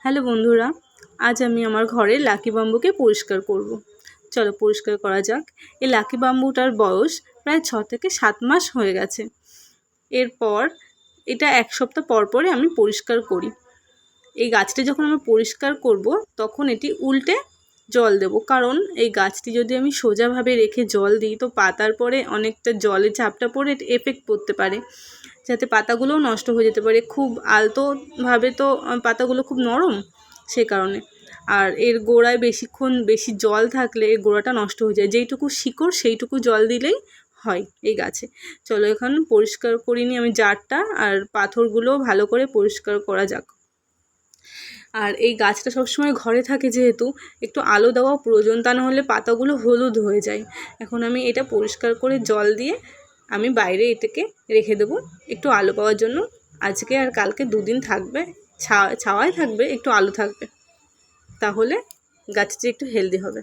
Hello বন্ধুরা, আজ আমি আমার ঘরের লাকি বাম্বুকে পরিষ্কার করব। চলো পরিষ্কার করা যাক। এই লাকি বাম্বুটার বয়স প্রায় 6 থেকে 7 মাস হয়ে গেছে। এরপর এটা 1 সপ্তাহ পর পরে আমি পরিষ্কার করি। এই গাছটি যখন আমি পরিষ্কার করব তখন এটি উল্টে জল দেব, কারণ এই গাছটি যদি আমি সোজাভাবে রেখে জল দিই তো পাতার পরে অনেকটা জলের ঝাপটা পড়ে এফেক্ট পড়তে পারে, যাতে পাতাগুলোও নষ্ট হয়ে যেতে পারে। খুব আলতোভাবে তো পাতাগুলো খুব নরম, সে কারণে। আর এর গোড়ায় বেশি জল থাকলে এর গোড়াটা নষ্ট হয়ে যায়। যেইটুকু শিকড় সেইটুকু জল দিলেই হয় এই গাছে। চলো এখন পরিষ্কার করে নিই আমি জারটা, আর পাথরগুলোও ভালো করে পরিষ্কার করা যাক। আর এই গাছটা সবসময় ঘরে থাকে যেহেতু একটু আলো দেওয়াও প্রয়োজন, তা নাহলে পাতাগুলো হলুদ হয়ে যায়। এখন আমি এটা পরিষ্কার করে জল দিয়ে আমি বাইরে এটাকে রেখে দেবো একটু আলো পাওয়ার জন্য। আজকে আর কালকে 2 দিন থাকবে, ছাওয়ায় থাকবে, একটু আলো থাকবে, তাহলে গাছটি একটু হেলদি হবে।